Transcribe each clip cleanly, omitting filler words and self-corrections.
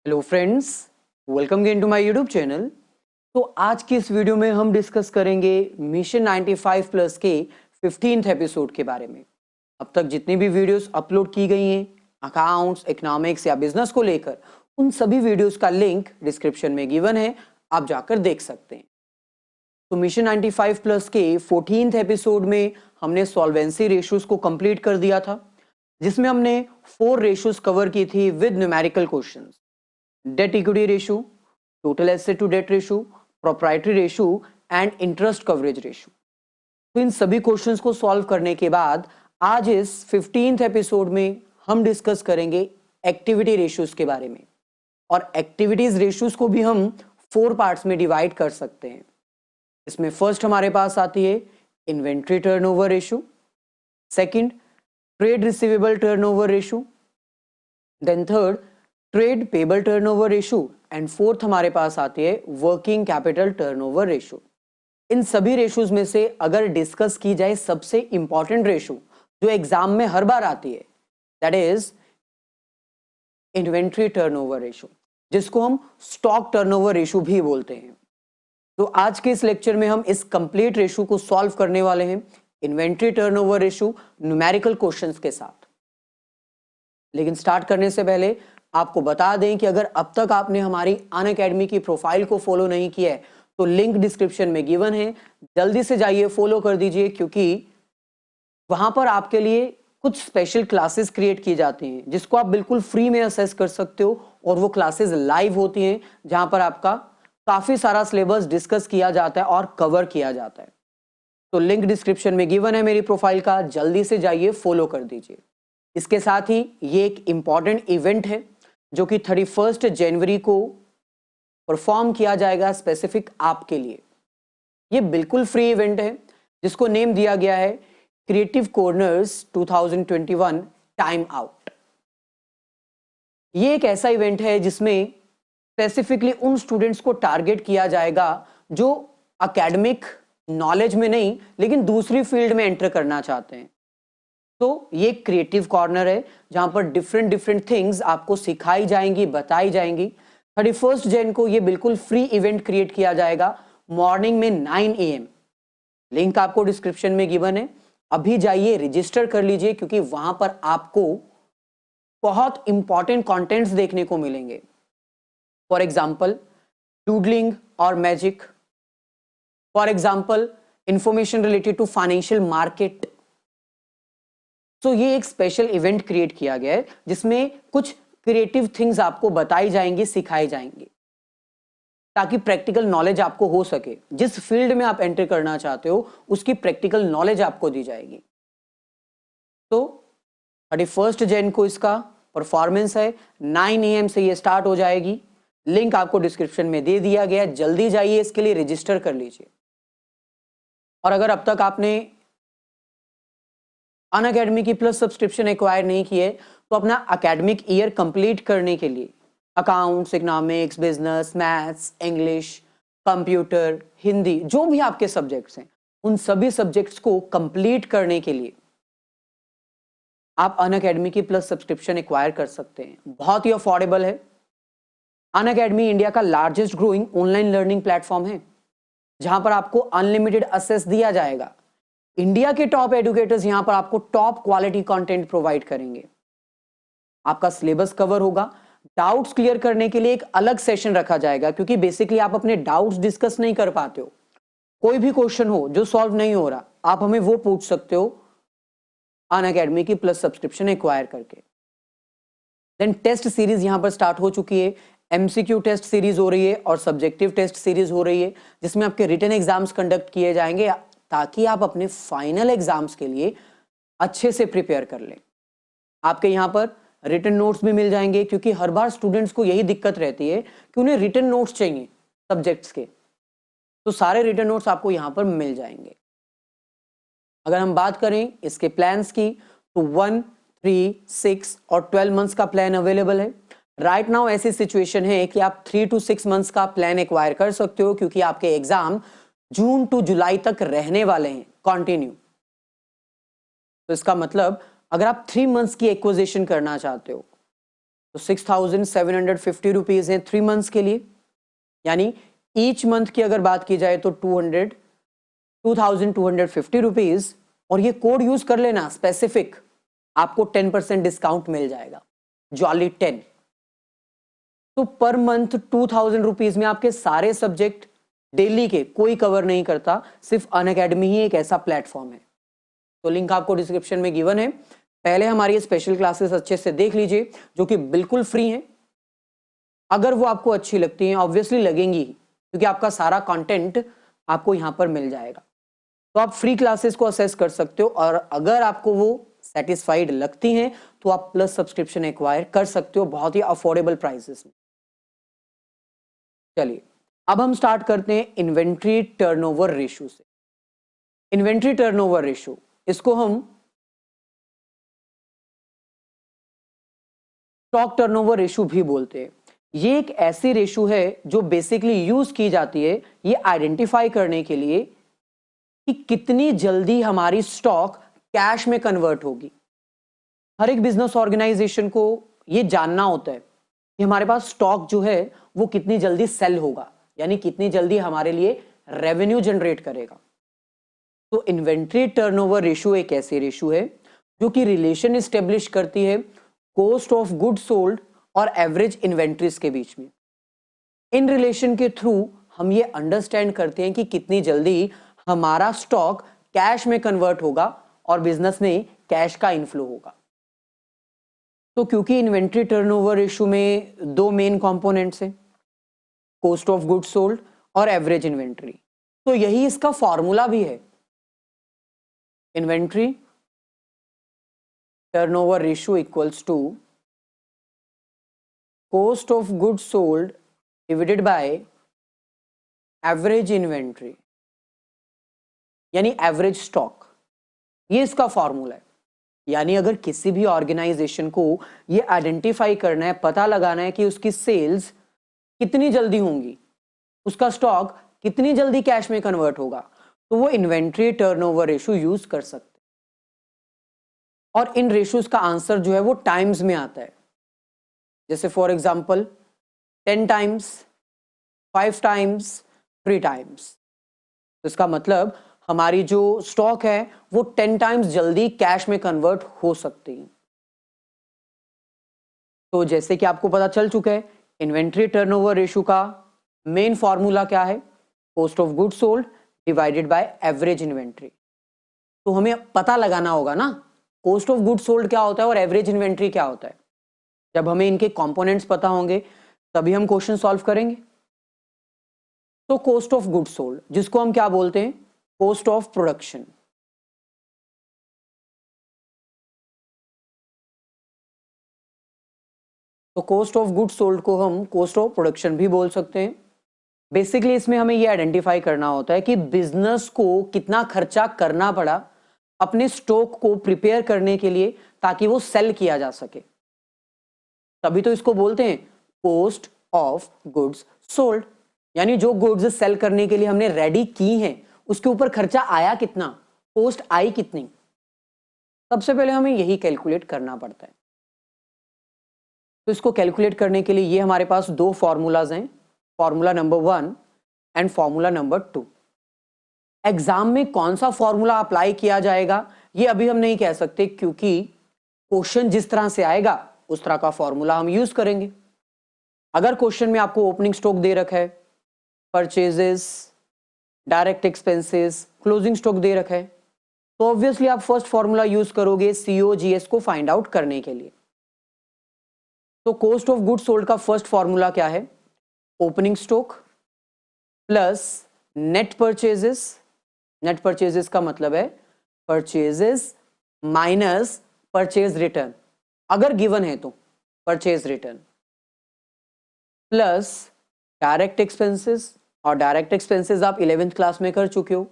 Hello friends, welcome again to my YouTube channel. तो आज की इस वीडियो में हम डिस्कस करेंगे मिशन 95 प्लस के 15th एपिसोड के बारे में। अब तक जितनी भी वीडियोस अपलोड की गई हैं अकाउंट्स, इकोनॉमिक्स या बिजनेस को लेकर, उन सभी वीडियोस का लिंक डिस्क्रिप्शन में गिवन है, आप जाकर देख सकते हैं। तो मिशन 95 प्लस के 14th एपिसोड में हमने सॉल्वेंसी रेशियोज को कंप्लीट कर दिया था, जिसमें हमने 4 रेशियोज कवर की थी with numerical questions. Debt equity ratio, total asset to debt ratio, proprietary ratio and interest coverage ratio. तो इन सभी क्वेश्चंस को सॉल्व करने के बाद आज इस 15th एपिसोड में हम डिस्कस करेंगे एक्टिविटी रेशियोज के बारे में। और एक्टिविटीज रेशियोज को भी हम 4 पार्ट्स में डिवाइड कर सकते हैं। इसमें फर्स्ट हमारे पास आती है inventory turnover ratio, second trade receivable turnover ratio, then third trade payable turnover ratio and fourth हमारे पास आती है वर्किंग कैपिटल टर्नओवर रेशियो। इन सभी रेशियोज में से अगर डिस्कस की जाए सबसे इंपॉर्टेंट रेशियो जो एग्जाम में हर बार आती है, that is inventory turnover ratio, जिसको हम स्टॉक टर्नओवर रेशियो भी बोलते हैं। तो आज के इस लेक्चर में हम इस कंप्लीट रेशियो को सॉल्व करने वाले हैं, inventory turnover ratio numerical questions के साथ। लेकिन स्टार्ट करने से पहले आपको बता दें कि अगर अब तक आपने हमारी अनअकैडमी की प्रोफाइल को फॉलो नहीं किया है तो लिंक डिस्क्रिप्शन में गिवन है, जल्दी से जाइए फॉलो कर दीजिए, क्योंकि वहां पर आपके लिए कुछ स्पेशल क्लासेस क्रिएट की जाती हैं जिसको आप बिल्कुल फ्री में असेस कर सकते हो। और वो क्लासेस लाइव होती हैं जहां पर आपका काफी सारा सिलेबस डिस्कस किया जाता है और कवर किया जाता है। तो लिंक डिस्क्रिप्शन में गिवन है मेरी प्रोफाइल का, जल्दी से जाइए फॉलो कर दीजिए। इसके साथ ही ये एक इंपॉर्टेंट इवेंट है जो कि 31 जनवरी को परफॉर्म किया जाएगा स्पेसिफिक आपके लिए। ये बिल्कुल फ्री इवेंट है जिसको नेम दिया गया है क्रिएटिव कॉर्नर्स 2021 टाइम आउट। ये एक ऐसा इवेंट है जिसमें स्पेसिफिकली उन स्टूडेंट्स को टारगेट किया जाएगा जो एकेडमिक नॉलेज में नहीं लेकिन दूसरी फील्ड में एंटर करना चाहते हैं। तो ये क्रिएटिव कॉर्नर है जहां पर डिफरेंट थिंग्स आपको सिखाई जाएंगी, बताई जाएंगी। 31 जन को ये बिल्कुल फ्री इवेंट क्रिएट किया जाएगा मॉर्निंग में 9 AM। लिंक आपको डिस्क्रिप्शन में गिवन है, अभी जाइए रजिस्टर कर लीजिए, क्योंकि वहां पर आपको बहुत इंपॉर्टेंट कंटेंट्स देखने को मिलेंगे। फॉर एग्जाम्पल डूडलिंग और magic, for example information related to financial market. तो ये एक स्पेशल इवेंट क्रिएट किया गया है जिसमें कुछ क्रिएटिव थिंग्स आपको बताई जाएंगी, सिखाई जाएंगी, ताकि प्रैक्टिकल नॉलेज आपको हो सके। जिस फील्ड में आप एंटर करना चाहते हो उसकी प्रैक्टिकल नॉलेज आपको दी जाएगी। तो 31 जन को इसका परफॉर्मेंस है, 9 AM से ये स्टार्ट हो जाएगी। लिंक आपको डिस्क्रिप्शन में दे दिया गया, जल्दी जाइए इसके लिए रजिस्टर कर लीजिए। और अगर अब तक आपने अनअकैडमी की प्लस सब्सक्रिप्शन एक्वायर नहीं किए तो अपना अकेडमिक ईयर कंप्लीट करने के लिए accounts, economics, business, maths, English, computer, Hindi, जो भी आपके सब्जेक्ट्स हैं उन सभी सब्जेक्ट्स को कंप्लीट करने के लिए आप अनअकैडमी की प्लस सब्सक्रिप्शन एक्वायर कर सकते हैं। बहुत ही अफोर्डेबल है। अनअकैडमी इंडिया का largest growing online learning platform है जहां पर आपको अनलिमिटेड एक्सेस दिया जाएगा। इंडिया के टॉप एजुकेटर्स यहां पर आपको टॉप क्वालिटी कंटेंट प्रोवाइड करेंगे। आपका सिलेबस कवर होगा। डाउट्स क्लियर करने के लिए एक अलग सेशन रखा जाएगा, क्योंकि बेसिकली आप अपने डाउट्स डिस्कस नहीं कर पाते हो। कोई भी क्वेश्चन हो जो सॉल्व नहीं हो रहा, आप हमें वो पूछ सकते हो अनअकैडमी की प्लस सब्सक्रिप्शन एक्वायर करके। देन टेस्ट सीरीज यहां पर स्टार्ट हो चुकी है। एमसीक्यू टेस्ट सीरीज हो रही है और सब्जेक्टिव टेस्ट सीरीज हो रही है, जिसमें आपके रिटन एग्जाम्स कंडक्ट किए जाएंगे ताकि आप अपने फाइनल एग्जाम्स के लिए अच्छे से प्रिपेयर कर लें। आपके यहाँ पर रिटन नोट्स भी मिल जाएंगे, क्योंकि हर बार स्टूडेंट्स को यही दिक्कत रहती है कि उन्हें रिटन नोट्स चाहिए सब्जेक्ट्स के। तो सारे रिटन नोट्स आपको यहाँ पर मिल जाएंगे। अगर हम बात करें इसके प्लान्स की तो 1, 3, 6 और 12 मंथ्स का प्लान अवेलेबल है। राइट नाउ ऐसी सिचुएशन है कि आप 3 to 6 मंथ्स का प्लान एक्वायर कर सकते हो, क्योंकि आपके एग्जाम जून टू जुलाई तक रहने वाले हैं कंटिन्यू। तो इसका मतलब अगर आप 3 मंथ्स की एक्विजिशन करना चाहते हो तो 6,750 रुपीज है 3 मंथ्स के लिए, यानी ईच मंथ की अगर बात की जाए तो 2,250 रुपीज, और ये कोड यूज कर लेना स्पेसिफिक, आपको 10% डिस्काउंट मिल जाएगा, जॉली 10। तो पर मंथ 2,000 रुपीज में आपके सारे सब्जेक्ट डेली के कोई कवर नहीं करता, सिर्फ अनअकैडमी ही एक ऐसा प्लेटफॉर्म है। तो लिंक आपको डिस्क्रिप्शन में गिवन है। पहले हमारी स्पेशल क्लासेस अच्छे से देख लीजिए जो कि बिल्कुल फ्री हैं। अगर वो आपको अच्छी लगती हैं, ऑब्वियसली लगेंगी क्योंकि आपका सारा कंटेंट आपको यहां पर मिल जाएगा। तो आप फ्री क्लासेस को असेस कर सकते हो, और अगर आपको वो सेटिस्फाइड लगती हैं तो आप प्लस सब्सक्रिप्शन एक्वायर कर सकते हो बहुत ही अफोर्डेबल प्राइसेस में। चलिए अब हम स्टार्ट करते हैं इन्वेंट्री टर्नओवर रेशियो से। इन्वेंट्री टर्नओवर रेशियो, इसको हम स्टॉक टर्नओवर रेशियो भी बोलते हैं। ये एक ऐसी रेशियो है जो बेसिकली यूज की जाती है ये आइडेंटिफाई करने के लिए कि कितनी जल्दी हमारी स्टॉक कैश में कन्वर्ट होगी। हर एक बिजनेस ऑर्गेनाइजेशन को ये जानना होता है कि हमारे पास स्टॉक जो है वो कितनी जल्दी सेल होगा, यानी कितनी जल्दी हमारे लिए रेवेन्यू जनरेट करेगा। तो इन्वेंट्री टर्नओवर रेशियो एक ऐसी रेशियो है जो कि रिलेशन एस्टेब्लिश करती है कॉस्ट ऑफ गुड सोल्ड और एवरेज इन्वेंट्रीज के बीच में। इन रिलेशन के थ्रू हम ये अंडरस्टैंड करते हैं कि कितनी जल्दी हमारा स्टॉक कैश में कन्वर्ट होगा और बिजनेस में कैश का इनफ्लो होगा। तो क्योंकि इन्वेंट्री टर्नओवर रेशियो में दो मेन कंपोनेंट्स हैं, कॉस्ट ऑफ गुड सोल्ड और एवरेज इन्वेंट्री, तो यही इसका फॉर्मूला भी है। Inventory turnover ratio equals to cost of good sold divided by average inventory, यानी एवरेज स्टॉक। ये इसका फॉर्मूला है। यानी अगर किसी भी ऑर्गेनाइजेशन को ये आइडेंटिफाई करना है, पता लगाना है कि उसकी सेल्स कितनी जल्दी होंगी, उसका स्टॉक कितनी जल्दी कैश में कन्वर्ट होगा, तो वो इन्वेंट्री टर्नओवर रेशियो यूज कर सकते हैं। और इन रेशियोज का आंसर जो है वो टाइम्स में आता है। जैसे for example 10 times, 5 times, 3 times. तो इसका मतलब हमारी जो स्टॉक है वो 10 टाइम्स जल्दी कैश में कन्वर्ट हो सकती है। तो जैसे कि आपको पता चल चुका है इन्वेंट्री टर्नओवर रेशियो का मेन फॉर्मूला क्या है, cost of good sold divided by average inventory. तो हमें पता लगाना होगा ना कॉस्ट ऑफ गुड सोल्ड क्या होता है और एवरेज इन्वेंट्री क्या होता है। जब हमें इनके कंपोनेंट्स पता होंगे तभी हम क्वेश्चन सॉल्व करेंगे। तो कॉस्ट ऑफ गुड सोल्ड, जिसको हम क्या बोलते हैं, कॉस्ट ऑफ प्रोडक्शन। तो कॉस्ट ऑफ गुड सोल्ड को हम कॉस्ट ऑफ प्रोडक्शन भी बोल सकते हैं। बेसिकली इसमें हमें यह आइडेंटिफाई करना होता है कि बिजनेस को कितना खर्चा करना पड़ा अपने स्टॉक को प्रिपेयर करने के लिए ताकि वो सेल किया जा सके। तभी तो इसको बोलते हैं कॉस्ट ऑफ गुड्स सोल्ड, यानी जो गुड्स सेल करने के लिए हमने रेडी की हैं उसके ऊपर खर्चा आया कितना, कॉस्ट आई कितनी। सबसे पहले हमें यही कैलकुलेट करना पड़ता है। तो इसको कैलकुलेट करने के लिए ये हमारे पास दो फॉर्मूलाज हैं, formula number 1 and formula number 2। Exam में कौन सा फॉर्मूला अप्लाई किया जाएगा ये अभी हम नहीं कह सकते, क्योंकि क्वेश्चन जिस तरह से आएगा उस तरह का फॉर्मूला हम यूज करेंगे। अगर क्वेश्चन में आपको ओपनिंग स्टॉक दे रखा है, purchases, direct expenses, closing stock दे रखा है, तो ऑब्वियसली आप फर्स्ट फॉर्मूला यूज करोगे COGS को फाइंड आउट करने के लिए। तो कॉस्ट ऑफ गुड सोल्ड का फर्स्ट फॉर्मूला क्या है, opening stock plus net purchases. Net purchases का मतलब है परचेजेस माइनस परचेज रिटर्न, अगर गिवन है तो purchase return, plus direct expenses. और डायरेक्ट एक्सपेंसेस आप 11th क्लास में कर चुके हो,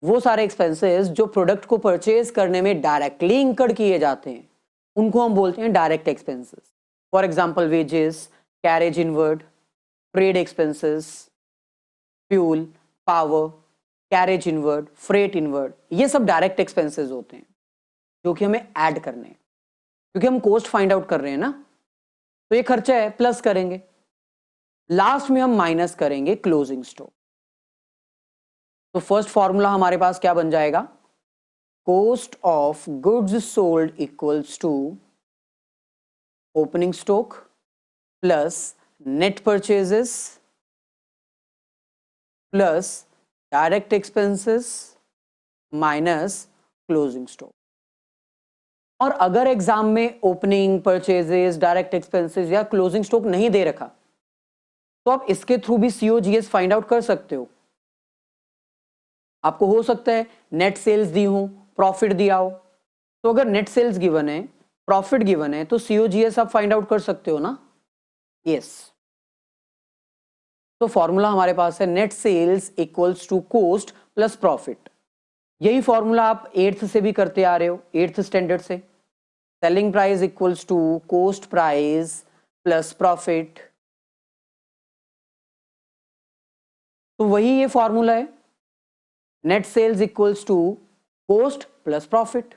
वो सारे एक्सपेंसेस जो प्रोडक्ट को परचेज करने में डायरेक्टली इंकर्ड किए जाते हैं उनको हम बोलते हैं direct expenses. For example wages, carriage inward, trade expenses, fuel, power, carriage inward, freight inward, ये सब डायरेक्ट एक्सपेंसेस होते हैं जो कि हमें ऐड करने हैं, क्योंकि हम कॉस्ट फाइंड आउट कर रहे हैं ना। तो ये खर्चा है, प्लस करेंगे। लास्ट में हम माइनस करेंगे क्लोजिंग स्टॉक। तो फर्स्ट फॉर्मूला हमारे पास क्या बन जाएगा, cost of goods sold equals to opening stock plus net purchases plus direct expenses minus closing stock. और अगर एग्जाम में ओपनिंग, परचेजेस, डायरेक्ट एक्सपेंसेस या क्लोजिंग स्टॉक नहीं दे रखा तो आप इसके थ्रू भी सीओजीएस फाइंड आउट कर सकते हो। आपको हो सकता है नेट सेल्स दी हो, प्रॉफिट दिया हो, तो अगर नेट सेल्स गिवन है, प्रॉफिट गिवन है, तो सीओजीएस आप फाइंड आउट कर सकते हो ना। यस, तो फॉर्मूला हमारे पास है net sales equals to cost plus profit. यही फॉर्मूला आप 8th से भी करते आ रहे हो, 8th स्टैंडर्ड से। Selling price equals to cost price plus profit. तो वही ये फॉर्मूला है, net sales equals to cost plus profit.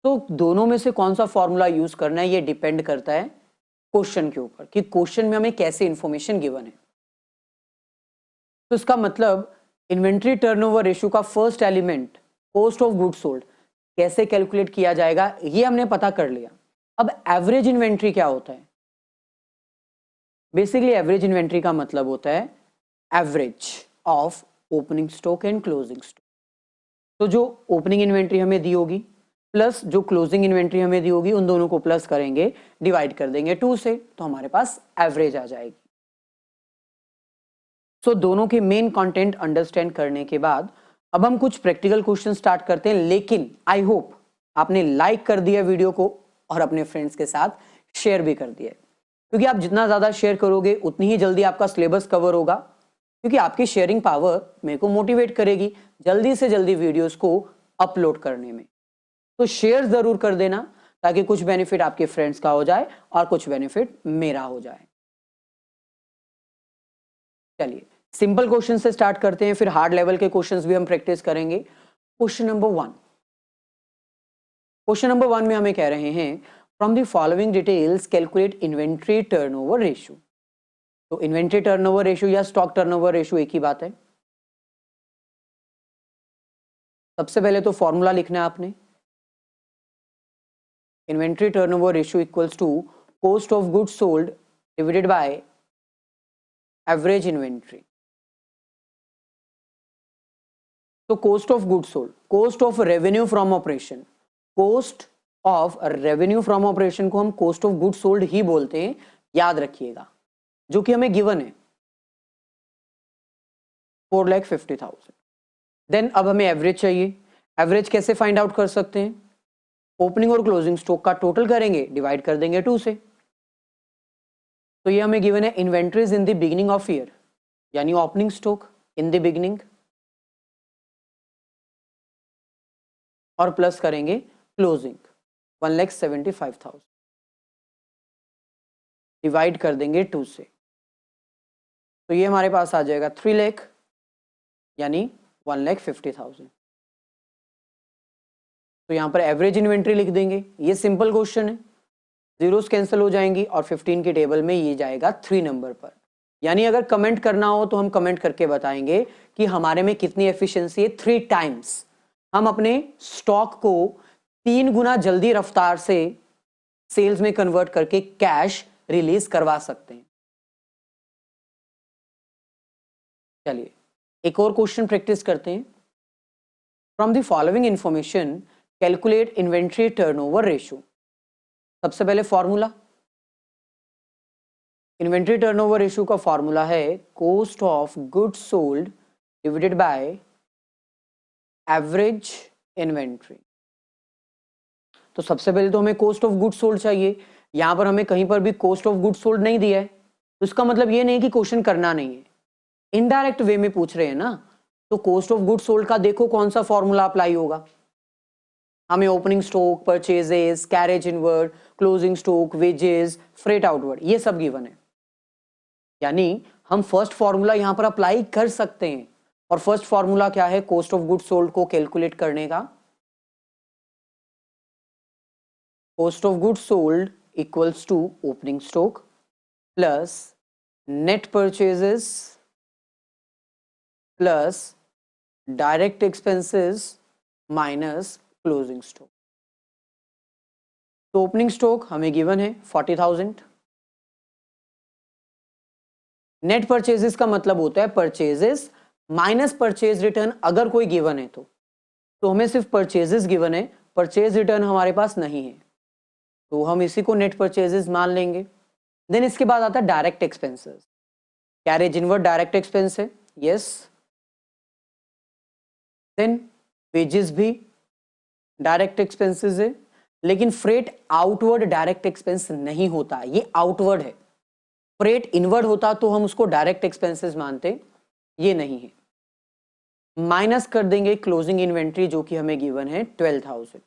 तो दोनों में से कौन सा फॉर्मूला यूज करना है ये डिपेंड करता है क्वेश्चन के ऊपर, कि क्वेश्चन में हमें कैसे इंफॉर्मेशन गिवन है। तो इसका मतलब इन्वेंट्री टर्नओवर रेशियो का first element cost of goods sold कैसे कैलकुलेट किया जाएगा ये हमने पता कर लिया। अब एवरेज इन्वेंट्री क्या होता है? बेसिकली एवरेज इन्वेंट्री का मतलब होता है average of opening stock and closing stock. तो जो ओपनिंग इन्वेंट्री हमें दी होगी प्लस जो क्लोजिंग इन्वेंट्री हमें दी होगी, उन दोनों को प्लस करेंगे, डिवाइड कर देंगे 2 से, तो हमारे पास एवरेज आ जाएगी। सो दोनों के मेन कंटेंट अंडरस्टैंड करने के बाद अब हम कुछ प्रैक्टिकल क्वेश्चन स्टार्ट करते हैं। लेकिन आई होप आपने लाइक कर दिया वीडियो को और अपने फ्रेंड्स के साथ शेयर भी कर दिया, क्योंकि आप जितना ज्यादा शेयर करोगे उतनी ही जल्दी आपका सिलेबस कवर होगा, क्योंकि आपकी शेयरिंग पावर मेरे को मोटिवेट करेगी जल्दी से जल्दी वीडियोस को अपलोड करने में। तो शेयर जरूर कर देना ताकि कुछ बेनिफिट आपके फ्रेंड्स का हो जाए और कुछ बेनिफिट मेरा हो जाए। चलिए सिंपल क्वेश्चन से स्टार्ट करते हैं, फिर हार्ड लेवल के क्वेश्चंस भी हम प्रैक्टिस करेंगे। क्वेश्चन नंबर 1, क्वेश्चन नंबर 1 में हमें कह रहे हैं from the following details calculate inventory turnover ratio. तो इन्वेंट्री टर्नओवर रेशियो या स्टॉक टर्नओवर रेशियो एक ही बात है। सबसे पहले तो फॉर्मूला लिखना है आपने, inventory turnover ratio equals to cost of goods sold divided by average inventory. तो cost of goods sold, cost of revenue from operation, cost of revenue from operation को हम कॉस्ट ऑफ गुड्स सोल्ड ही बोलते हैं, याद रखिएगा, जो कि हमें गिवन है 4,50,000। देन अब हमें एवरेज चाहिए। एवरेज कैसे फाइंड आउट कर सकते हैं? ओपनिंग और क्लोजिंग स्टॉक का टोटल करेंगे, डिवाइड कर देंगे 2 से। तो ये हमें गिवन है inventories in the beginning of year, यानी opening stock in the beginning, और प्लस करेंगे क्लोजिंग 1,75,000, डिवाइड कर देंगे 2 से। तो ये हमारे पास आ जाएगा 3 लाख, यानी 1,50,000। तो यहां पर एवरेज इन्वेंट्री लिख देंगे। ये सिंपल क्वेश्चन है, जीरोस कैंसिल हो जाएंगी और 15 के टेबल में ये जाएगा 3 नंबर पर। यानी अगर कमेंट करना हो तो हम कमेंट करके बताएंगे कि हमारे में कितनी एफिशिएंसी है। 3 टाइम्स हम अपने स्टॉक को 3 गुना जल्दी रफ्तार से सेल्स में कन्वर्ट करके कैश रिलीज करवा सकते हैं। चलिए एक और क्वेश्चन प्रैक्टिस करते हैं। From the following information calculate inventory turnover ratio. सबसे पहले फॉर्मूला, इन्वेंट्री टर्नओवर रेशियो का फॉर्मूला है cost of goods sold divided by average inventory. तो सबसे पहले तो हमें कॉस्ट ऑफ गुड्स सोल्ड चाहिए। यहां पर हमें कहीं पर भी कॉस्ट ऑफ गुड्स सोल्ड नहीं दिया है, तो इसका मतलब ये नहीं कि क्वेश्चन करना नहीं है, इनडायरेक्ट वे में पूछ रहे हैं ना। तो कॉस्ट ऑफ गुड्स सोल्ड का देखो कौन सा फॉर्मूला अप्लाई होगा। हमें opening stock, purchases, carriage inward, closing stock, wages, freight outward, ये सब गिवन है, यानी हम फर्स्ट फॉर्मूला यहां पर अप्लाई कर सकते हैं। और फर्स्ट फॉर्मूला क्या है कॉस्ट ऑफ गुड्स सोल्ड को कैलकुलेट करने का? Cost of goods sold equals to opening stock plus net purchases plus direct expenses minus closing stock. तो ओपनिंग स्टॉक हमें गिवन है 40,000। नेट परचेजेस का मतलब होता है परचेजेस माइनस परचेज रिटर्न, अगर कोई गिवन है तो हमें सिर्फ परचेजेस गिवन है, परचेज रिटर्न हमारे पास नहीं है, तो हम इसी को नेट परचेजेस मान लेंगे। देन इसके बाद आता है direct expenses. Carriage inward direct expense है, यस। देन वेजेस भी डायरेक्ट एक्सपेंसेस है, लेकिन फ्रेट आउटवर्ड डायरेक्ट एक्सपेंस नहीं होता, ये आउटवर्ड है। फ्रेट इनवर्ड होता तो हम उसको डायरेक्ट एक्सपेंसेस मानते, ये नहीं है। माइनस कर देंगे क्लोजिंग इन्वेंट्री जो कि हमें गिवन है 12,000।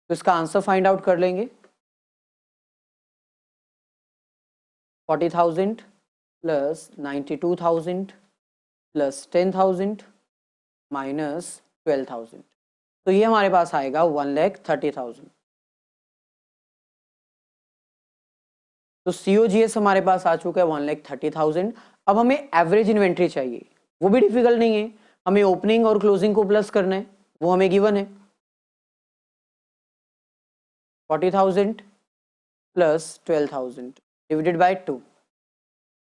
तो इसका आंसर फाइंड आउट कर लेंगे। 40,000 प्लस 92,000 प्लस 10,000 माइनस 12,000, तो ये हमारे पास आएगा 1,30,000। तो COGS हमारे पास आ चुका है 1,30,000। अब हमें एवरेज इन्वेंट्री चाहिए, वो भी डिफिकल्ट नहीं है, हमें ओपनिंग और क्लोजिंग को प्लस करना है, वो हमें गिवन है 40,000 प्लस 12,000 डिवाइडेड बाय 2,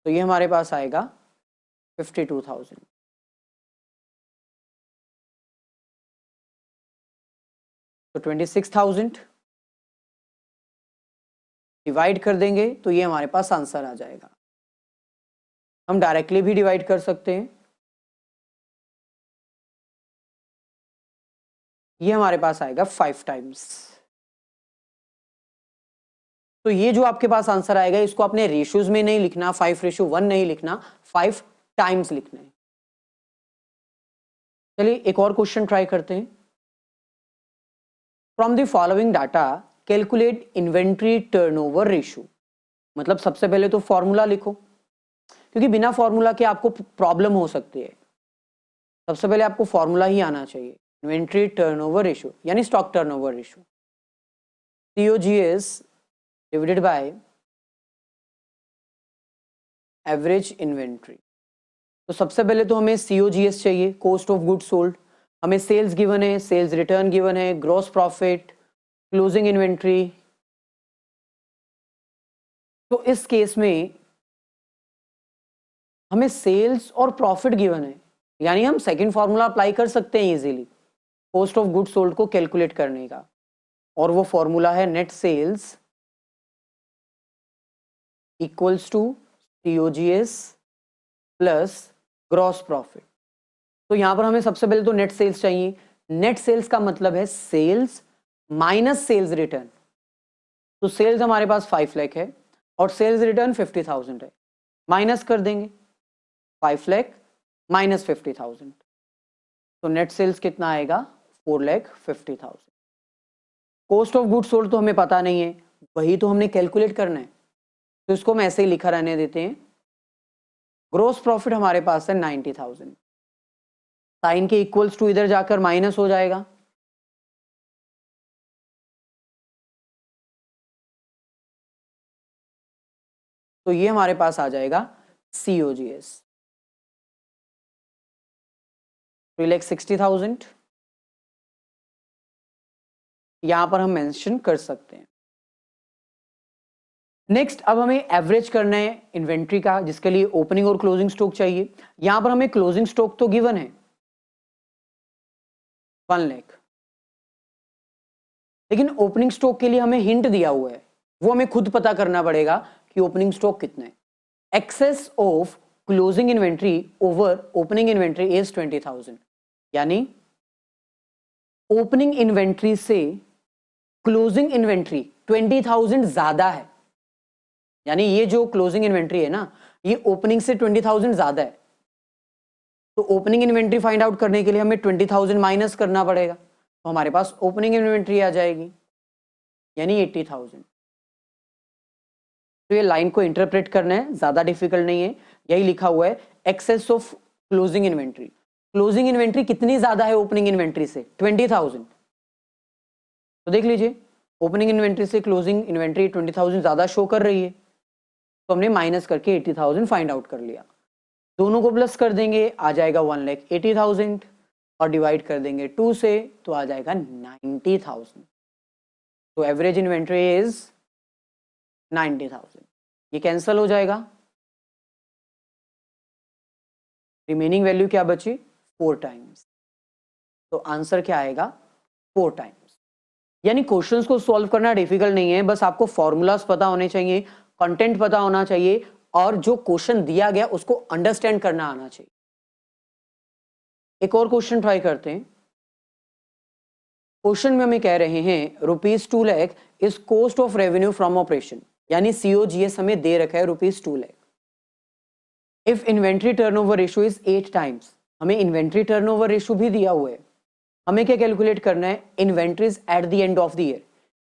तो ये हमारे पास आएगा 52,000। तो 26,000 डिवाइड कर देंगे तो ये हमारे पास आंसर आ जाएगा। हम डायरेक्टली भी डिवाइड कर सकते हैं, ये हमारे पास आएगा 5 टाइम्स। तो ये जो आपके पास आंसर आएगा इसको आपने रेशियोज में नहीं लिखना, 5:1 नहीं लिखना, 5 टाइम्स लिखना है। चलिए एक और क्वेश्चन ट्राई करते हैं। From the following data calculate inventory turnover ratio. मतलब सबसे पहले तो फॉर्मूला लिखो, क्योंकि बिना फॉर्मूला के आपको प्रॉब्लम हो सकती है। सबसे पहले आपको फॉर्मूला ही आना चाहिए, इन्वेंट्री टर्नओवर रेशियो यानी stock turnover ratio, COGS divided by average inventory. तो सबसे पहले तो हमें COGS चाहिए, कॉस्ट ऑफ गुड्स सोल्ड। हमें सेल्स गिवन है, सेल्स रिटर्न गिवन है, ग्रॉस प्रॉफिट, क्लोजिंग इन्वेंट्री। तो इस केस में हमें सेल्स और प्रॉफिट गिवन है, यानी हम सेकंड फॉर्मूला अप्लाई कर सकते हैं easily cost of goods sold को कैलकुलेट करने का, और वो फॉर्मूला है net sales equals to COGS plus gross profit. तो यहां पर हमें सबसे पहले तो नेट सेल्स चाहिए। नेट सेल्स का मतलब है सेल्स माइनस सेल्स रिटर्न। तो सेल्स हमारे पास 5 लाख है और सेल्स रिटर्न 50,000 है, माइनस कर देंगे 5 लाख माइनस 50,000, तो नेट सेल्स कितना आएगा 4,50,000। कॉस्ट ऑफ गुड्स सोल्ड तो हमें पता नहीं है, वही तो हमने कैलकुलेट करना है, तो इसको हम ऐसे ही लिखा रहने देते हैं। ग्रोस प्रॉफिट हमारे पास है 90,000, साइन के इक्वल्स टू इधर जाकर माइनस हो जाएगा, तो ये हमारे पास आ जाएगा COGS 3,60,000। यहां पर हम मेंशन कर सकते हैं। नेक्स्ट अब हमें एवरेज करना है इन्वेंट्री का, जिसके लिए ओपनिंग और क्लोजिंग स्टॉक चाहिए। यहां पर हमें क्लोजिंग स्टॉक तो गिवन है 1 लाख, लेकिन ओपनिंग स्टॉक के लिए हमें हिंट दिया हुआ है, वो हमें खुद पता करना पड़ेगा कि ओपनिंग स्टॉक कितना है। Excess of closing inventory over opening inventory is 20,000, यानी ओपनिंग इन्वेंट्री से क्लोजिंग इन्वेंट्री 20,000 ज्यादा है, यानी ये जो क्लोजिंग इन्वेंट्री है ना, ये ओपनिंग से 20,000 ज्यादा है। तो ओपनिंग इन्वेंट्री फाइंड आउट करने के लिए हमें 20,000 माइनस करना पड़ेगा, तो हमारे पास ओपनिंग इन्वेंट्री आ जाएगी यानी 80,000। तो ये लाइन को इंटरप्रेट करना है, ज्यादा डिफिकल्ट नहीं है, यही लिखा हुआ है excess of closing inventory. Closing inventory कितनी ज्यादा है ओपनिंग इन्वेंट्री से 20,000, तो देख लीजिए ओपनिंग इन्वेंट्री से क्लोजिंग इन्वेंट्री 20,000 ज़्यादा शो कर रही है, तो हमने माइनस करके 80,000 फाइंड आउट कर लिया। दोनों को प्लस कर देंगे, आ जाएगा 1,80,000 और डिवाइड कर देंगे 2 से तो आ जाएगा 90,000। तो एवरेज इन्वेंट्री इज 90,000। ये कैंसल हो जाएगा, रिमेनिंग वैल्यू क्या बची 4 टाइम्स। तो आंसर क्या आएगा 4 टाइम्स। यानी क्वेश्चंस को सॉल्व करना डिफिकल्ट नहीं है, बस आपको फॉर्मूलाज पता होने चाहिए, कंटेंट पता होना चाहिए और जो क्वेश्चन दिया गया उसको अंडरस्टैंड करना आना चाहिए। एक और क्वेश्चन ट्राई करते हैं। क्वेश्चन में हमें कह रहे हैं ₹2 lakh is cost of revenue from operation, यानी COGS हमें दे रखा है ₹2 lakh. If inventory turnover ratio is 8 times, हमें इन्वेंट्री टर्नओवर रेशियो भी दिया हुआ है। हमें क्या कैलकुलेट करना है inventories at the end of the year.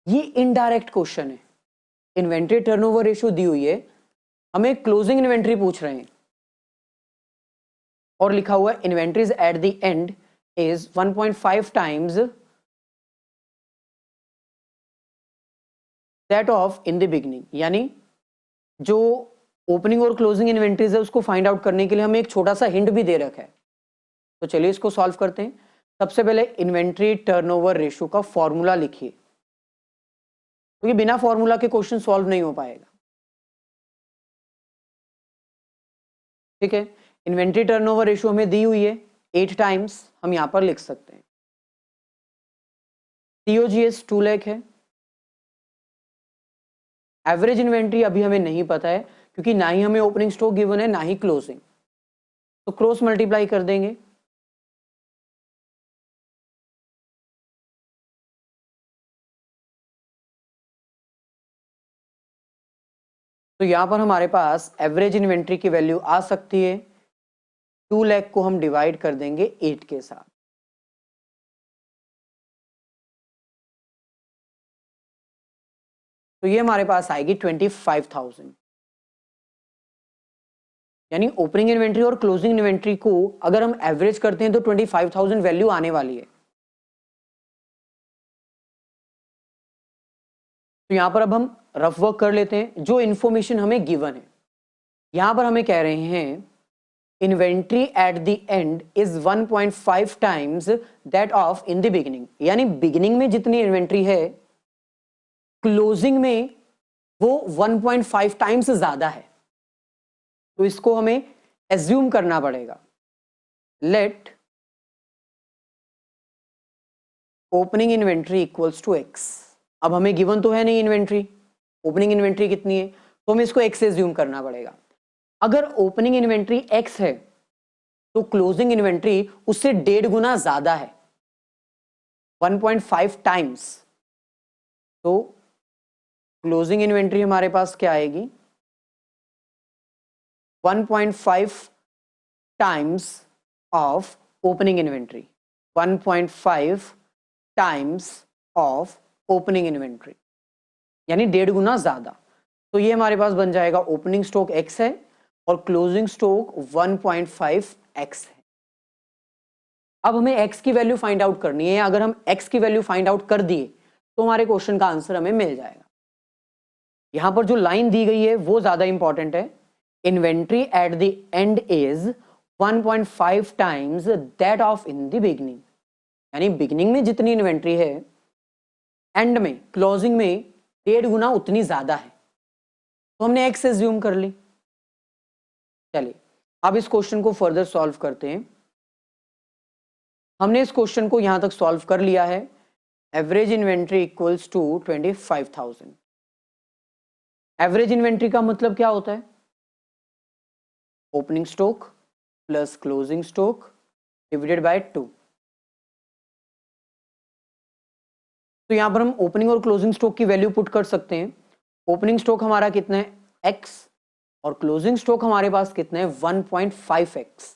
ये इनडायरेक्ट क्वेश्चन है, इन्वेंट्री टर्नओवर रेशियो दी हुई है, हमें क्लोजिंग इन्वेंट्री पूछ रहे हैं और लिखा हुआ है inventories at the end is 1.5 times that of in the beginning. यानी जो ओपनिंग और क्लोजिंग इन्वेंट्रीज है उसको फाइंड आउट करने के लिए हमें एक छोटा सा हिंट भी दे रखा है। तो चलिए इसको सॉल्व करते हैं। सबसे पहले इन्वेंट्री टर्नओवर रेशियो का फॉर्मूला लिखिए, क्योंकि बिना फॉर्मूला के क्वेश्चन सॉल्व नहीं हो पाएगा। ठीक है, इन्वेंट्री टर्नओवर रेशियो हमें दी हुई है 8 टाइम्स, हम यहां पर लिख सकते हैं। COGS 2 लाख है। एवरेज इन्वेंट्री अभी हमें नहीं पता है, क्योंकि ना ही हमें ओपनिंग स्टॉक गिवन है ना ही क्लोजिंग, तो क्रॉस मल्टीप्लाई कर देंगे। तो यहां पर हमारे पास एवरेज इन्वेंट्री की वैल्यू आ सकती है 2 लाख को हम डिवाइड कर देंगे 8 के साथ, तो ये हमारे पास आएगी 25,000। यानी ओपनिंग इन्वेंट्री और क्लोजिंग इन्वेंट्री को अगर हम एवरेज करते हैं तो 25,000 वैल्यू आने वाली है। तो यहां पर अब हम रफ वर्क कर लेते हैं, जो इन्फॉर्मेशन हमें गिवन है। यहां पर हमें कह रहे हैं inventory at the end is 1.5 times that of in the beginning, यानी बिगिनिंग में जितनी इन्वेंट्री है क्लोजिंग में वो 1.5 टाइम्स ज्यादा है। तो इसको हमें एज्यूम करना पड़ेगा। Let opening inventory equals to x. अब हमें गिवन तो है नहीं इन्वेंट्री, ओपनिंग इन्वेंट्री कितनी है, तो हमें इसको एक्स से एज्यूम करना पड़ेगा। अगर ओपनिंग इन्वेंट्री एक्स है तो क्लोजिंग इन्वेंट्री उससे 1.5 गुना ज्यादा है, 1.5 टाइम्स। तो क्लोजिंग इन्वेंट्री हमारे पास क्या आएगी 1.5 times of opening inventory, 1.5 times of opening inventory, यानी 1.5 गुना ज्यादा। तो ये हमारे पास बन जाएगा ओपनिंग स्टॉक एक्स है और क्लोजिंग स्टॉक 1.5 एक्स है। अब हमें एक्स की वैल्यू फाइंड आउट करनी है। अगर हम एक्स की वैल्यू फाइंड आउट कर दिए तो हमारे क्वेश्चन का आंसर हमें मिल जाएगा। यहां पर जो लाइन दी गई है वो ज्यादा इंपॉर्टेंट है, inventory at the end is 1.5 times that of in the beginning, यानी बिगिनिंग में जितनी इन्वेंट्री है एंड में क्लोजिंग में 1.5 गुना उतनी ज्यादा है। तो हमने एक्स एज्यूम कर ली। चलिए अब इस क्वेश्चन को फर्दर सॉल्व करते हैं। हमने इस क्वेश्चन को यहां तक सॉल्व कर लिया है। Average inventory equals to 25,000। Average inventory का मतलब क्या होता है, opening stock plus closing stock divided by 2। तो यहां पर हम ओपनिंग और क्लोजिंग स्टॉक की वैल्यू पुट कर सकते हैं। ओपनिंग स्टॉक हमारा कितना है x और क्लोजिंग स्टॉक हमारे पास कितना है 1.5x।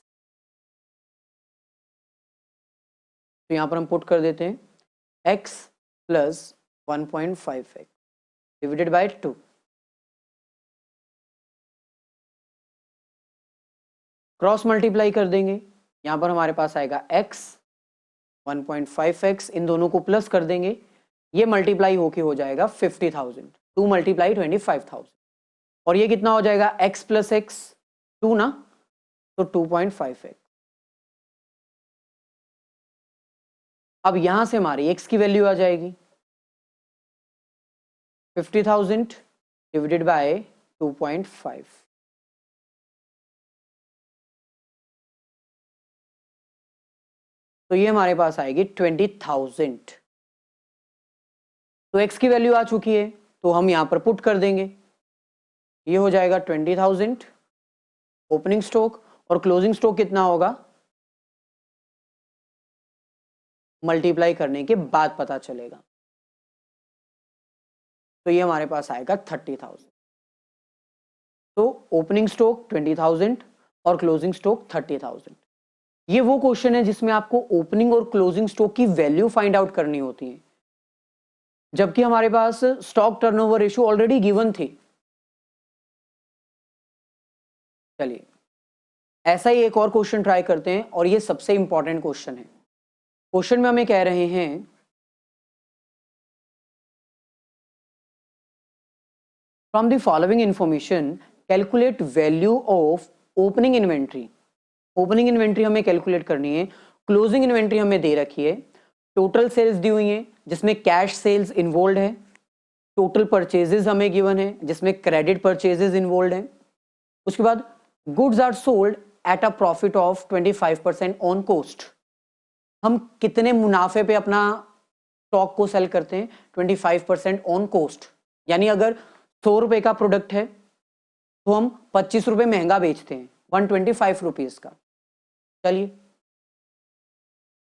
तो यहां पर हम पुट कर देते हैं x plus 1.5x divided by 2। Cross multiply कर देंगे, यहां पर हमारे पास आएगा x 1.5x, इन दोनों को प्लस कर देंगे ये मल्टीप्लाई होके हो जाएगा 50,000, 2 मल्टीप्लाई 25,000, और ये कितना हो जाएगा x प्लस एक्स 2 ना, तो 2.5x। अब यहां से हमारी x की वैल्यू आ जाएगी 50,000 डिवाइडेड बाय 2.5, तो ये हमारे पास आएगी 20,000। तो x की वैल्यू आ चुकी है, तो हम यहां पर पुट कर देंगे, ये हो जाएगा 20,000 ओपनिंग स्टॉक, और क्लोजिंग स्टॉक कितना होगा मल्टीप्लाई करने के बाद पता चलेगा, तो ये हमारे पास आएगा 30,000। तो ओपनिंग स्टॉक 20,000 और क्लोजिंग स्टॉक 30,000। ये वो क्वेश्चन है जिसमें आपको ओपनिंग और क्लोजिंग स्टॉक की वैल्यू फाइंड आउट करनी होती है, जबकि हमारे पास stock turnover ratio already given थी। चलिए ऐसा ही एक और क्वेश्चन ट्राई करते हैं, और ये सबसे इंपॉर्टेंट क्वेश्चन है। क्वेश्चन में हमें कह रहे हैं from the following information calculate value of opening inventory. Opening inventory हमें कैलकुलेट करनी है, क्लोजिंग इन्वेंट्री हमें दे रखी है, टोटल सेल्स दी हुई है जिसमें कैश सेल्स इन्वॉल्व है, टोटल परचेजेस हमें गिवन है जिसमें क्रेडिट परचेजेस इन्वॉल्व है, उसके बाद goods are sold at a profit of 25% on cost. हम कितने मुनाफे पे अपना स्टॉक को सेल करते हैं 25% ऑन कॉस्ट, यानी अगर 100 रुपए का प्रोडक्ट है तो हम 25 रुपए महंगा बेचते हैं, 125 रुपीज का। चलिए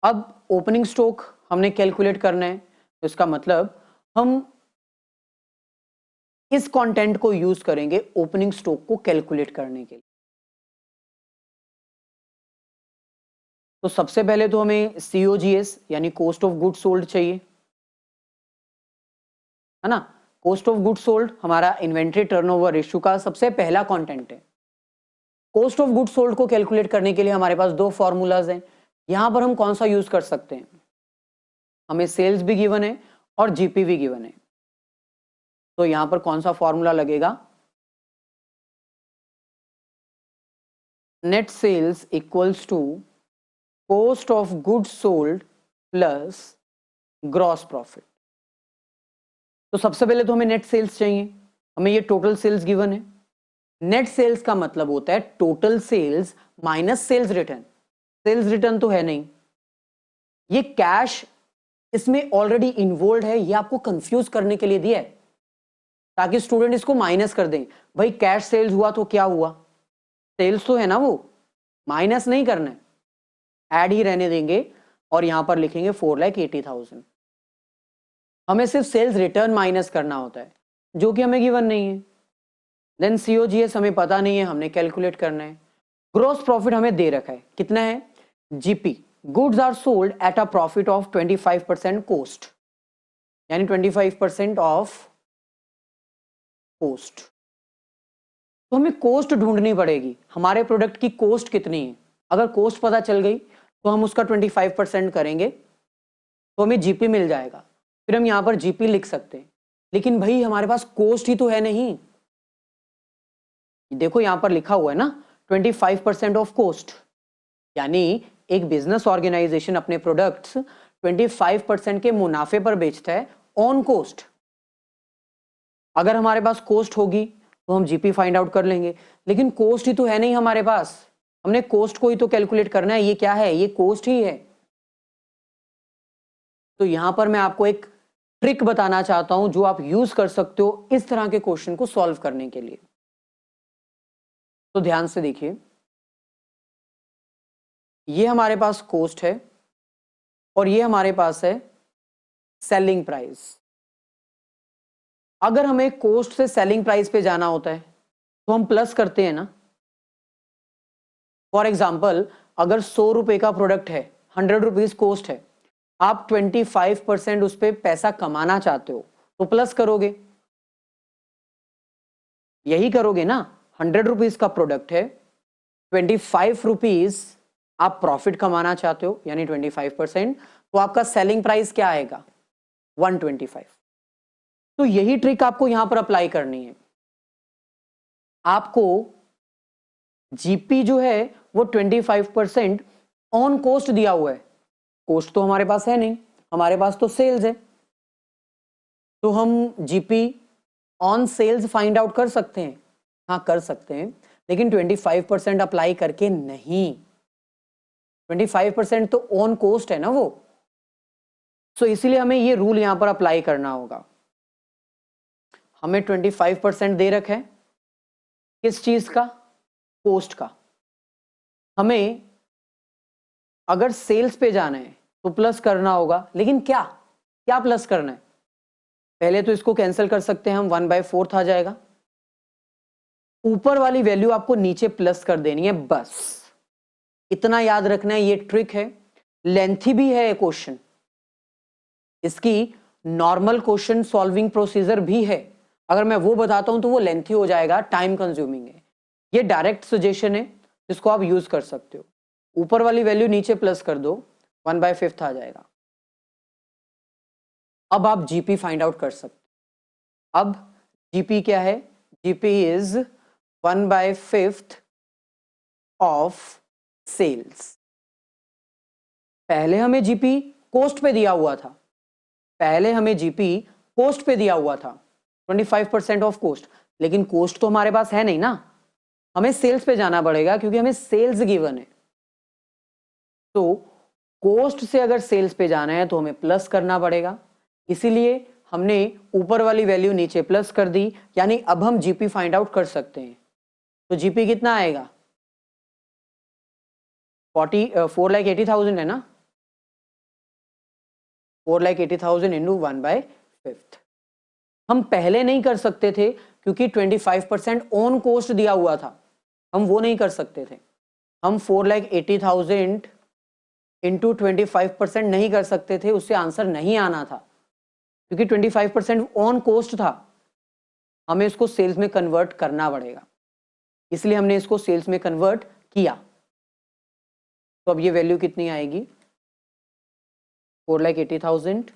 अब ओपनिंग स्टॉक हमने कैलकुलेट करना है, तो इसका मतलब हम इस कंटेंट को यूज करेंगे ओपनिंग स्टॉक को कैलकुलेट करने के लिए। तो सबसे पहले तो हमें COGS यानी कॉस्ट ऑफ गुड्स सोल्ड चाहिए, है ना। कॉस्ट ऑफ गुड्स सोल्ड हमारा इन्वेंट्री टर्नओवर रेशियो का सबसे पहला कंटेंट है। कॉस्ट ऑफ गुड्स सोल्ड को कैलकुलेट करने के लिए हमारे पास दो फॉर्मूलाज हैं, यहां पर हम कौन सा यूज कर सकते हैं, हमें सेल्स भी गिवन है और जीपी भी गिवन है, तो यहां पर कौन सा फॉर्मूला लगेगा, net sales equals to cost of goods sold plus gross profit. तो सबसे पहले तो हमें नेट सेल्स चाहिए, हमें ये टोटल सेल्स गिवन है। नेट सेल्स का मतलब होता है total sales minus sales return. Sales return तो है नहीं, ये कैश इसमें ऑलरेडी इन्वॉल्व है, ये आपको कंफ्यूज करने के लिए दिया है ताकि स्टूडेंट इसको माइनस कर दें। भाई कैश सेल्स हुआ तो क्या हुआ, सेल्स तो है ना, वो माइनस नहीं करना है, ऐड ही रहने देंगे, और यहां पर लिखेंगे 4,80,000। हमें सिर्फ सेल्स रिटर्न माइनस करना होता है जो कि हमें गिवन नहीं है। देन COGS हमें पता नहीं है, हमने कैलकुलेट करना है। ग्रॉस प्रॉफिट हमें दे रखा है, कितना है, GP goods are sold at a profit of 25% cost, यानी 25% ऑफ कॉस्ट। तो हमें कॉस्ट ढूंढनी पड़ेगी, हमारे प्रोडक्ट की कॉस्ट कितनी है। अगर कॉस्ट पता चल गई तो हम उसका 25% करेंगे तो हमें GP मिल जाएगा, फिर हम यहां पर GP लिख सकते हैं। लेकिन भाई हमारे पास कॉस्ट ही तो है नहीं, देखो यहां पर लिखा हुआ है ना 25% ऑफ कॉस्ट, यानी एक बिजनेस ऑर्गेनाइजेशन अपने प्रोडक्ट्स 25% के मुनाफे पर बेचता है ऑन कॉस्ट। अगर हमारे पास कॉस्ट होगी तो हम GP फाइंड आउट कर लेंगे, लेकिन कॉस्ट ही तो है नहीं हमारे पास, हमने कॉस्ट को ही तो कैलकुलेट करना है। ये क्या है, ये कॉस्ट ही है। तो यहां पर मैं आपको एक ट्रिक बताना चाहता हूं जो आप यूज कर सकते हो इस तरह के क्वेश्चन को सॉल्व करने के लिए। तो ध्यान से देखिए, ये हमारे पास कॉस्ट है और ये हमारे पास है सेलिंग प्राइस। अगर हमें कॉस्ट से सेलिंग प्राइस पे जाना होता है तो हम प्लस करते हैं ना। फॉर एग्जाम्पल अगर 100 रुपए का प्रोडक्ट है, 100 रुपीज कॉस्ट है, आप 25% उस पर पैसा कमाना चाहते हो तो प्लस करोगे, यही करोगे ना। 100 रुपीज का प्रोडक्ट है, 25 रुपीज आप प्रॉफिट कमाना चाहते हो यानी 25%, तो आपका सेलिंग प्राइस क्या आएगा, 125। तो यही ट्रिक आपको यहां पर अप्लाई करनी है। आपको जीपी जो है वो 25% ऑन कोस्ट दिया हुआ है। कोस्ट तो हमारे पास है नहीं, हमारे पास तो सेल्स है, तो हम GP on sales find out कर सकते हैं। हाँ कर सकते हैं, लेकिन 25% अप्लाई करके नहीं। 25% तो ऑन कोस्ट है ना वो, सो इसीलिए हमें ये रूल यहां पर अप्लाई करना होगा। हमें 25% दे रखा है किस चीज का? कोस्ट का। हमें अगर सेल्स पे जाना है तो प्लस करना होगा, लेकिन क्या क्या प्लस करना है? पहले तो इसको कैंसिल कर सकते हैं हम, 1/4 आ जाएगा। ऊपर वाली वैल्यू आपको नीचे प्लस कर देनी है, बस इतना याद रखना है। ये ट्रिक है, लेंथी भी है क्वेश्चन, इसकी नॉर्मल क्वेश्चन सॉल्विंग प्रोसीजर भी है। अगर मैं वो बताता हूं तो वो लेंथी हो जाएगा, टाइम कंज्यूमिंग है। ये डायरेक्ट सजेशन है जिसको आप यूज कर सकते हो। ऊपर वाली वैल्यू नीचे प्लस कर दो, 1/5 आ जाएगा। अब आप जीपी फाइंड आउट कर सकते हो। अब जीपी क्या है? GP is 1/5 of sales. पहले हमें जीपी कोस्ट पे दिया हुआ था, पहले हमें जीपी कोस्ट पे दिया हुआ था 25% ऑफ कोस्ट, लेकिन कोस्ट तो हमारे पास है नहीं ना, हमें सेल्स पे जाना पड़ेगा क्योंकि हमें सेल्स गिवन है। तो कोस्ट से अगर सेल्स पे जाना है तो हमें प्लस करना पड़ेगा, इसीलिए हमने ऊपर वाली वैल्यू नीचे प्लस कर दी, यानी अब हम जीपी फाइंड आउट कर सकते हैं। तो जीपी कितना आएगा? 4,80,000 है ना, 4,80,000 इंटू 1/5। हम पहले नहीं कर सकते थे क्योंकि 25% ऑन कोस्ट दिया हुआ था, हम वो नहीं कर सकते थे। हम 4,80,000 इंटू 25% नहीं कर सकते थे, उससे आंसर नहीं आना था क्योंकि 25% ऑन कोस्ट था। हमें इसको सेल्स में कन्वर्ट करना पड़ेगा, इसलिए हमने इसको सेल्स में कन्वर्ट किया। तो अब ये वैल्यू कितनी आएगी? 4,80,000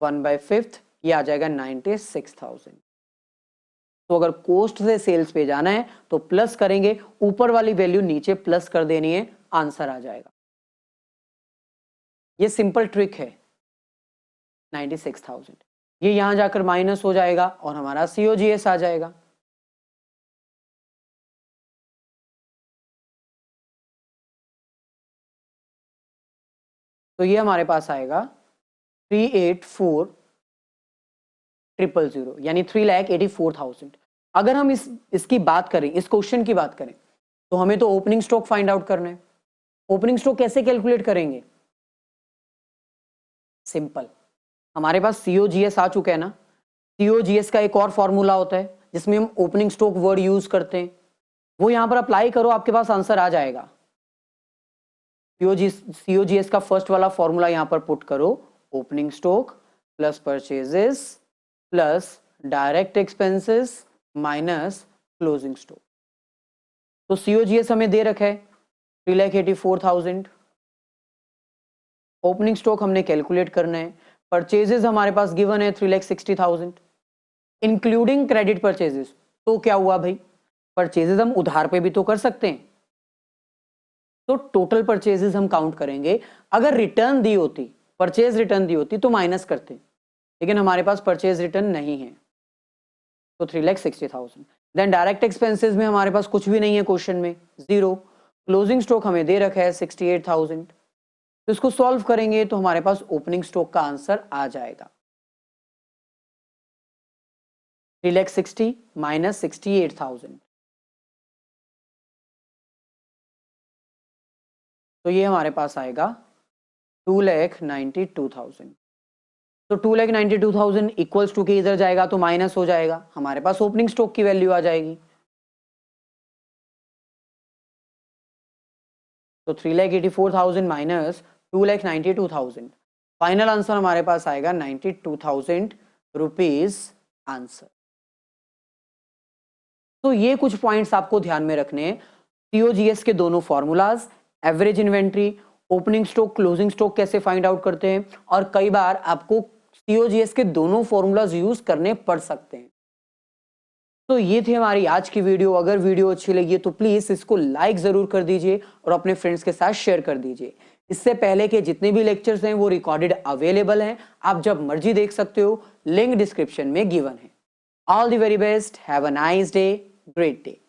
1/5, ये आ जाएगा 96,000। तो अगर कोस्ट से सेल्स पे जाना है तो प्लस करेंगे, ऊपर वाली वैल्यू नीचे प्लस कर देनी है, आंसर आ जाएगा। ये सिंपल ट्रिक है। 96,000 ये यहां जाकर माइनस हो जाएगा और हमारा COGS आ जाएगा। तो ये हमारे पास आएगा 384,000 यानी 3,84,000। अगर हम इसकी बात करें, इस क्वेश्चन की बात करें, तो हमें तो ओपनिंग स्टॉक फाइंड आउट करना है। ओपनिंग स्टॉक कैसे कैलकुलेट करेंगे? सिंपल, हमारे पास COGS आ चुका है ना। COGS का एक और फॉर्मूला होता है जिसमें हम ओपनिंग स्टॉक वर्ड यूज करते हैं, वो यहां पर अप्लाई करो, आपके पास आंसर आ जाएगा। COGS का फर्स्ट वाला फॉर्मूला यहां पर पुट करो, opening stock plus purchases plus direct expenses minus closing stock. तो COGS हमें दे रखा है 3,84,000, ओपनिंग स्टॉक हमने कैलकुलेट करना है, परचेजेस हमारे पास गिवन है 3,60,000 इंक्लूडिंग क्रेडिट परचेजेस। तो क्या हुआ भाई, परचेजेस हम उधार पे भी तो कर सकते हैं, तो टोटल परचेजेस हम काउंट करेंगे। अगर रिटर्न दी होती, परचेज रिटर्न दी होती तो माइनस करते, लेकिन हमारे पास परचेज रिटर्न नहीं है, तो 3,60,000। देन डायरेक्ट एक्सपेंसेस में हमारे पास कुछ भी नहीं है क्वेश्चन में, 0। क्लोजिंग स्टॉक हमें दे रखा है 68,000, तो इसको सॉल्व करेंगे तो हमारे पास ओपनिंग स्टॉक का आंसर आ जाएगा 3,60,000 माइनस 68,000। तो ये हमारे पास आएगा 2,92,000। तो 2,92,000 इक्वल्स टू के इधर जाएगा तो माइनस हो जाएगा, हमारे पास ओपनिंग स्टॉक की वैल्यू आ जाएगी। तो 3,84,000 माइनस 2,92,000, फाइनल आंसर हमारे पास आएगा 92,000 रुपीज आंसर। तो ये कुछ पॉइंट्स आपको ध्यान में रखने हैं। COGS के दोनों formulas, average inventory, opening stock, closing stock कैसे फाइंड आउट करते हैं, और कई बार आपको सीओजीएस के दोनों फॉर्मूलाज यूज करने पड़ सकते हैं। तो ये थी हमारी आज की वीडियो। अगर वीडियो अच्छी लगी तो प्लीज इसको लाइक जरूर कर दीजिए और अपने फ्रेंड्स के साथ शेयर कर दीजिए। इससे पहले के जितने भी लेक्चर्स हैं वो रिकॉर्डेड अवेलेबल हैं, आप जब मर्जी देख सकते हो, लिंक डिस्क्रिप्शन में गिवन है। All the very best, have a nice day, great day.